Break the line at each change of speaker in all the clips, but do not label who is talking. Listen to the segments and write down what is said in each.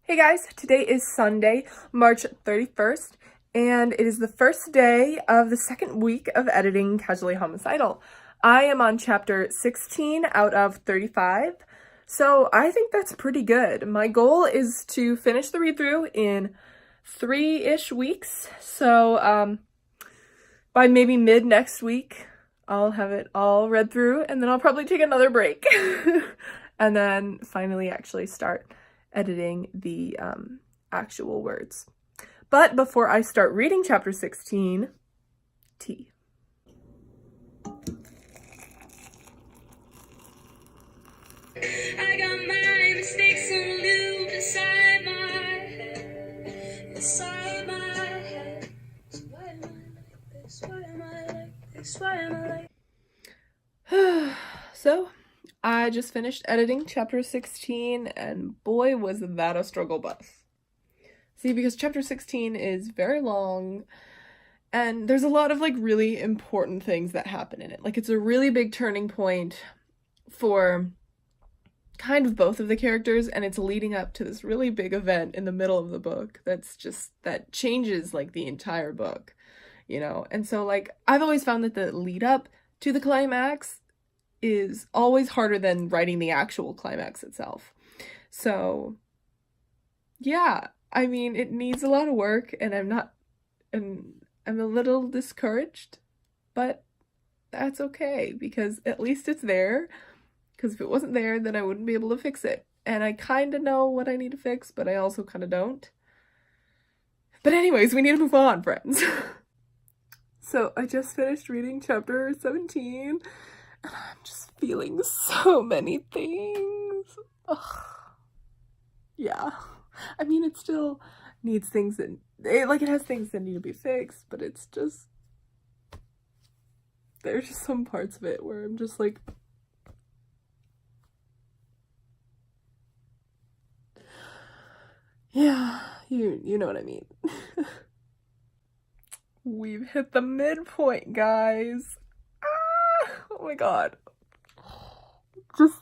Hey guys, today is Sunday, March 31st, and it is the first day of the second week of editing Casually Homicidal. I am on chapter 16 out of 35, so I think that's pretty good. My goal is to finish the read-through in 3-ish weeks, so by maybe mid next week, I'll have it all read through, and then I'll probably take another break, and then finally actually start editing the actual words. But before I start reading chapter 16, tea. I got my mistakes on loop inside my head, inside my head. So why am I like this? Why am I like this? Why am I like So, I just finished editing chapter 16, and boy, was that a struggle bus. See, because chapter 16 is very long, and there's a lot of, like, really important things that happen in it. Like, it's a really big turning point for kind of both of the characters, and it's leading up to this really big event in the middle of the book that changes, like, the entire book, you know? And so, like, I've always found that the lead up to the climax is always harder than writing the actual climax itself. So, yeah, I mean, it needs a lot of work, and I'm a little discouraged, but that's okay, because at least it's there, because if it wasn't there, then I wouldn't be able to fix it. And I kind of know what I need to fix, but I also kind of don't. But anyways, we need to move on, friends. So, I just finished reading chapter 17, and I'm just feeling so many things. Ugh. Yeah. I mean, it still needs things that, it has things that need to be fixed, but it's just, there's just some parts of it where I'm just like, yeah, you know what I mean. We've hit the midpoint, guys. Oh my god. Just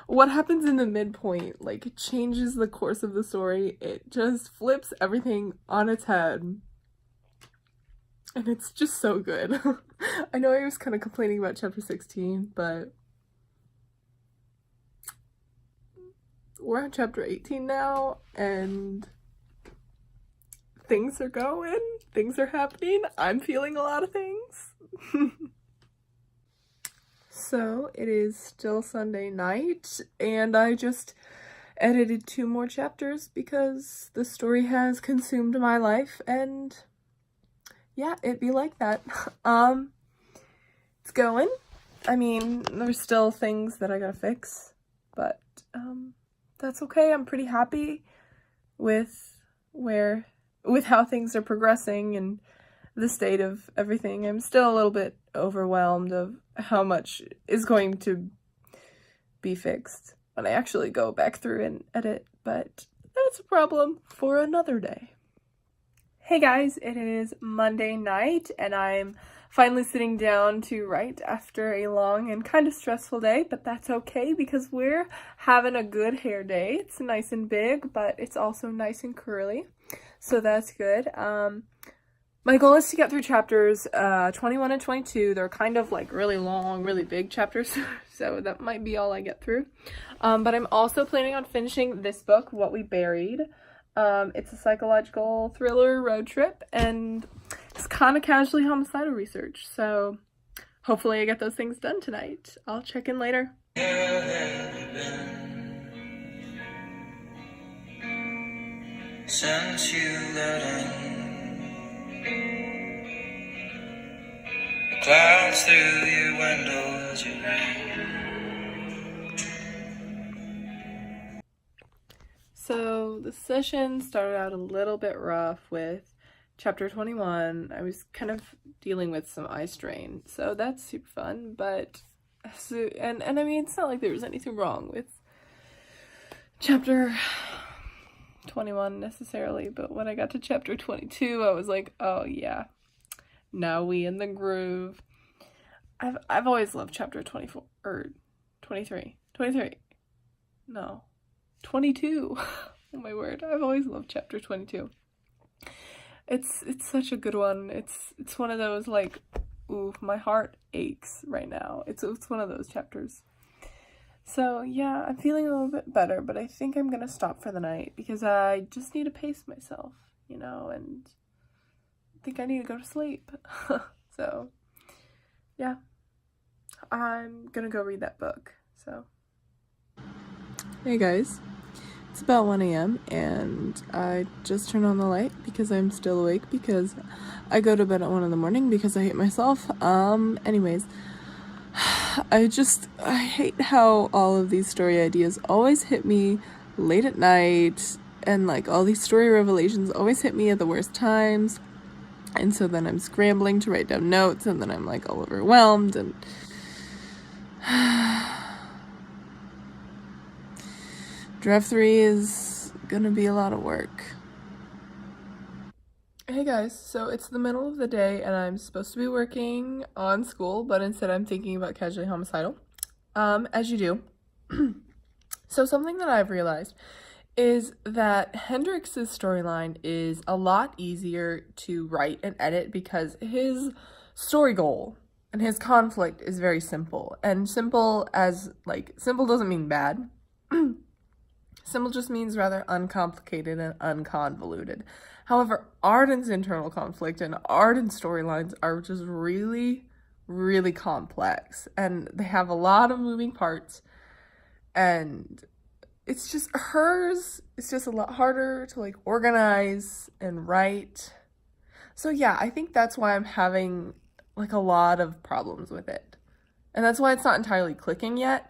what happens in the midpoint, like, it changes the course of the story. It just flips everything on its head. And it's just so good. I know I was kind of complaining about chapter 16, but we're on chapter 18 now, and things are going, things are happening. I'm feeling a lot of things. So, it is still Sunday night, and I just edited 2 more chapters because the story has consumed my life, and yeah, it'd be like that. It's going. I mean, there's still things that I gotta fix, but that's okay. I'm pretty happy with how things are progressing and the state of everything. I'm still a little bit overwhelmed of how much is going to be fixed when I actually go back through and edit, but that's a problem for another day. Hey guys, it is Monday night, and I'm finally sitting down to write after a long and kind of stressful day, but that's okay because we're having a good hair day. It's nice and big, but it's also nice and curly, so that's good. My goal is to get through chapters 21 and 22. They're kind of like really long, really big chapters, so that might be all I get through. But I'm also planning on finishing this book, What We Buried. It's a psychological thriller road trip, and it's kind of casually homicidal research, so hopefully I get those things done tonight. I'll check in later. Since you let in clouds through your window as you rain. So the session started out a little bit rough with chapter 21. I was kind of dealing with some eye strain, so that's super fun, but and I mean, it's not like there was anything wrong with chapter 21 necessarily, but when I got to chapter 22, I was like, oh yeah, now we in the groove. I've always loved chapter 24 or 23. 23. No. 22.
Oh my word, I've always loved chapter 22. It's such a good one. It's one of those, like, ooh, my heart aches right now. It's one of those chapters. So yeah, I'm feeling a little bit better, but I think I'm gonna stop for the night because I just need to pace myself, you know, and I think I need to go to sleep. So yeah, I'm gonna go read that book. So hey guys, it's about 1 a.m. and I just turned on the light because I'm still awake because I go to bed at 1 in the morning because I hate myself. Anyways, I hate how all of these story ideas always hit me late at night, and like all these story revelations always hit me at the worst times, and so then I'm scrambling to write down notes, and then I'm like all overwhelmed, and draft 3 is gonna be a lot of work. Hey guys, so it's the middle of the day and I'm supposed to be working on school, but instead I'm thinking about Casually Homicidal, as you do. So something that I've realized is that Hendrix's storyline is a lot easier to write and edit because his story goal and his conflict is very simple. And simple as, like, simple doesn't mean bad. Simple just means rather uncomplicated and unconvoluted. However, Arden's internal conflict and Arden's storylines are just really, really complex, and they have a lot of moving parts, and it's just a lot harder to like organize and write. So yeah, I think that's why I'm having like a lot of problems with it, and that's why it's not entirely clicking yet.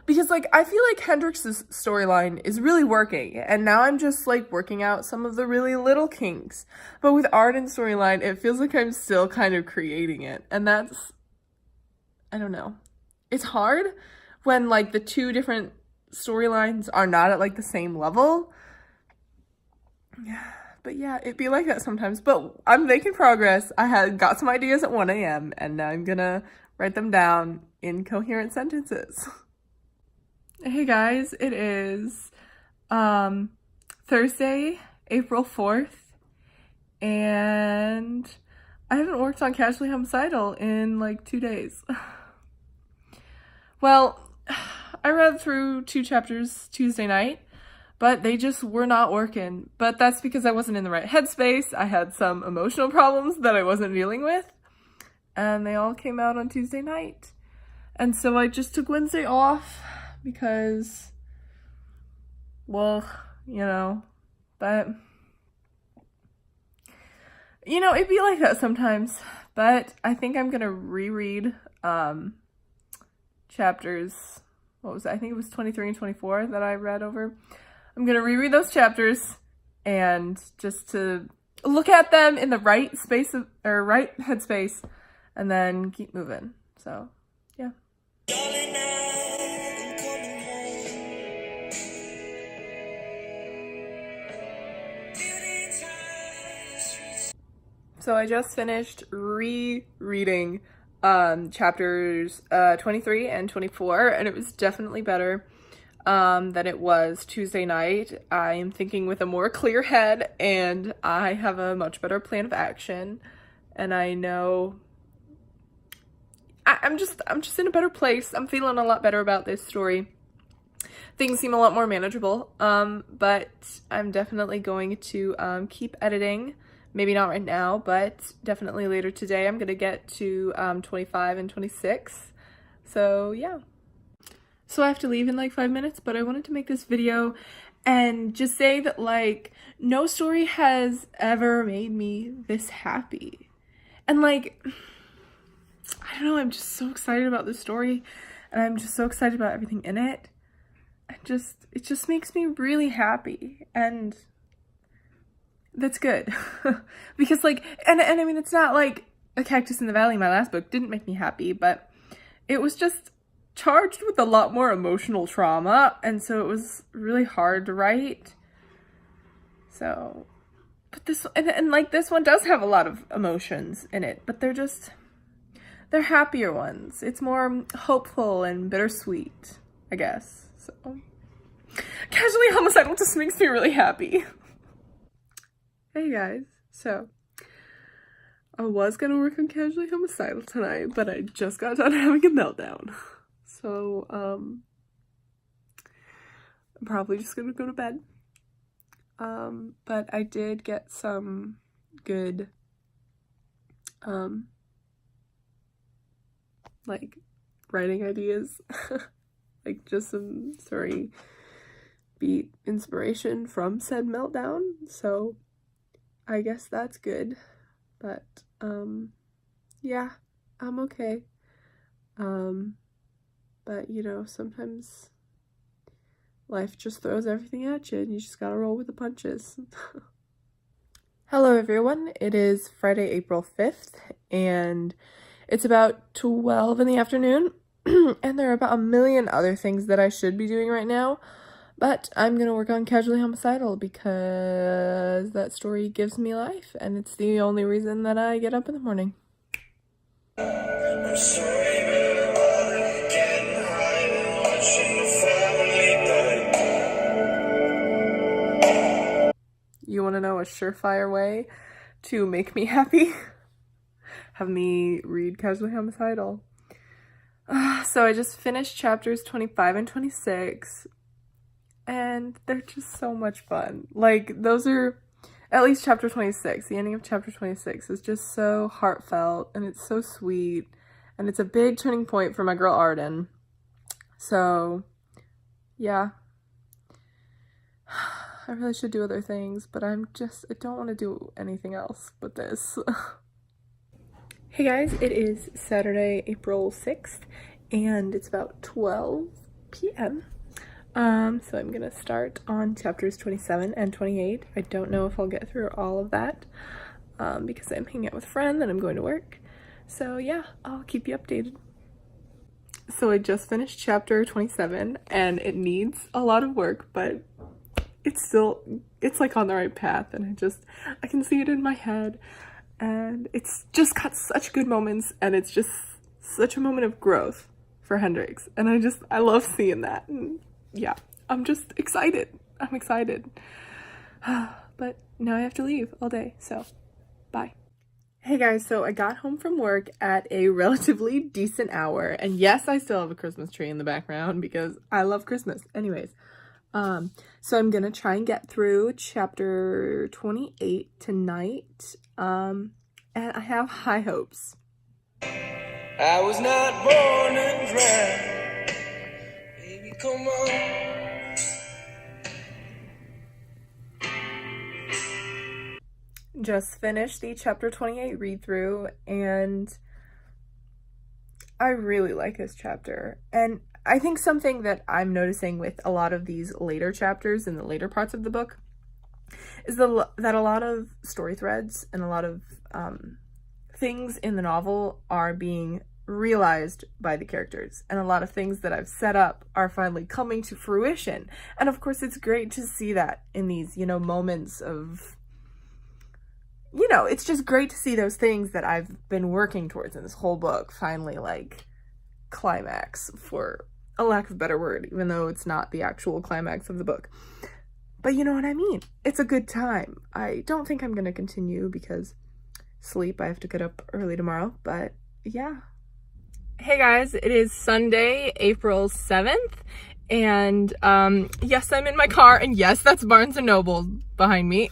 Because, like, I feel like Hendrix's storyline is really working, and now I'm just, like, working out some of the really little kinks. But with Arden's storyline, it feels like I'm still kind of creating it, and that's, I don't know. It's hard when, like, the two different storylines are not at, like, the same level. But yeah, it'd be like that sometimes. But I'm making progress. I had got some ideas at 1 a.m., and now I'm gonna write them down in coherent sentences. Hey guys, it is Thursday, April 4th, and I haven't worked on Casually Homicidal in like 2 days. Well, I read through 2 chapters Tuesday night, but they just were not working. But that's because I wasn't in the right headspace. I had some emotional problems that I wasn't dealing with, and they all came out on Tuesday night. And so I just took Wednesday off. Because, well, you know, but, you know, it'd be like that sometimes, but I think I'm gonna reread, chapters, what was it? I think it was 23 and 24 that I read over. I'm gonna reread those chapters, and just to look at them in the right space, or right headspace, and then keep moving, so, yeah. So I just finished rereading chapters 23 and 24, and it was definitely better than it was Tuesday night. I'm thinking with a more clear head, and I have a much better plan of action, and I know I'm just in a better place. I'm feeling a lot better about this story. Things seem a lot more manageable, but I'm definitely going to keep editing. Maybe not right now, but definitely later today. I'm gonna get to 25 and 26. So yeah. So I have to leave in like 5 minutes, but I wanted to make this video and just say that, like, no story has ever made me this happy. And like, I don't know, I'm just so excited about this story, and I'm just so excited about everything in it. It just makes me really happy, and that's good. Because like, and I mean, it's not like A Cactus in the Valley, my last book, didn't make me happy, but it was just charged with a lot more emotional trauma, and so it was really hard to write. So, but this, and like this one does have a lot of emotions in it, but they're happier ones. It's more hopeful and bittersweet, I guess. So, Casually Homicidal just makes me really happy. Hey guys, so I was gonna work on Casually Homicidal tonight, but I just got done having a meltdown. So, I'm probably just gonna go to bed. But I did get some good, like, writing ideas. Like, just some story beat inspiration from said meltdown. So, I guess that's good. But, yeah, I'm okay. But, you know, sometimes life just throws everything at you and you just gotta roll with the punches. Hello everyone, it is Friday, April 5th, and it's about 12 in the afternoon, and there are about a million other things that I should be doing right now, but I'm gonna work on Casually Homicidal because that story gives me life, and it's the only reason that I get up in the morning. I'm sorry, but I can't hide watching the family. You want to know a surefire way to make me happy? Have me read Casually Homicidal. So I just finished chapters 25 and 26, and they're just so much fun. Like, those are, at least chapter 26, the ending of chapter 26 is just so heartfelt, and it's so sweet, and it's a big turning point for my girl Arden. So, yeah. I really should do other things, but I don't want to do anything else but this. Hey guys, it is Saturday, April 6th, and it's about 12 p.m. So I'm gonna start on chapters 27 and 28. I don't know if I'll get through all of that, because I'm hanging out with a friend and I'm going to work. So yeah, I'll keep you updated. So I just finished chapter 27, and it needs a lot of work, but it's like on the right path, and I can see it in my head, and it's just got such good moments, and it's just such a moment of growth for Hendrix, and I love seeing that, and yeah, I'm just excited. I'm excited. But now I have to leave all day, so bye. Hey guys, so I got home from work at a relatively decent hour, and yes, I still have a Christmas tree in the background because I love Christmas. Anyways, so I'm gonna try and get through chapter 28 tonight, and I have high hopes. I was not born and drowned. Baby, come on. Just finished the chapter 28 read through, and I really like this chapter. And I think something that I'm noticing with a lot of these later chapters in the later parts of the book is that a lot of story threads and a lot of things in the novel are being realized by the characters, and a lot of things that I've set up are finally coming to fruition. And of course, it's great to see that in these, moments of, it's just great to see those things that I've been working towards in this whole book finally, like, climax, for a lack of a better word, even though it's not the actual climax of the book. But you know what I mean? It's a good time. I don't think I'm gonna continue because sleep, I have to get up early tomorrow, but yeah. Hey guys, it is Sunday, April 7th, and yes, I'm in my car, and yes, that's Barnes & Noble behind me.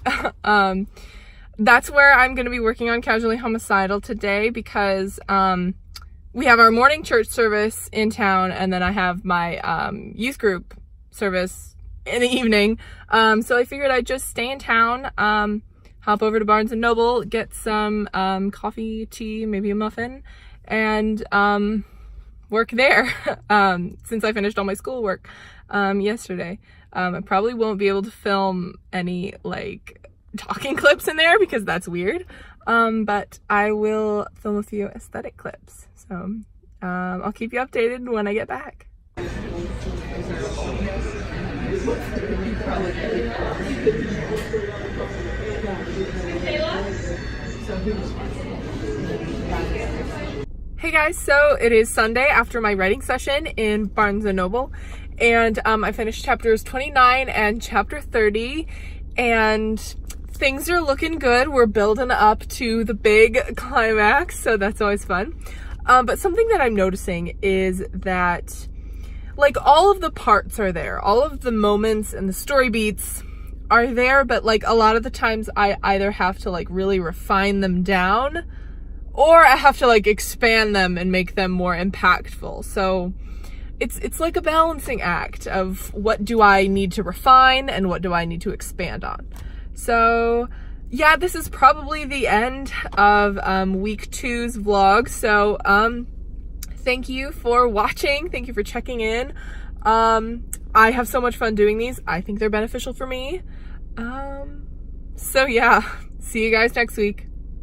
That's where I'm going to be working on Casually Homicidal today because we have our morning church service in town, and then I have my youth group service in the evening. So I figured I'd just stay in town, hop over to Barnes & Noble, get some coffee, tea, maybe a muffin, and work there since I finished all my schoolwork yesterday. I probably won't be able to film any, like, talking clips in there because that's weird, but I will film a few aesthetic clips, so I'll keep you updated when I get back. Hey guys, so it is Sunday after my writing session in Barnes & Noble, and I finished chapters 29 and chapter 30, and things are looking good. We're building up to the big climax, so that's always fun. But something that I'm noticing is that, like, all of the parts are there. All of the moments and the story beats are there, but, like, a lot of the times I either have to, like, really refine them down, or I have to, like, expand them and make them more impactful. So it's like a balancing act of what do I need to refine and what do I need to expand on. So yeah, this is probably the end of week 2's vlog. So thank you for watching. Thank you for checking in. I have so much fun doing these. I think they're beneficial for me. So yeah, see you guys next week.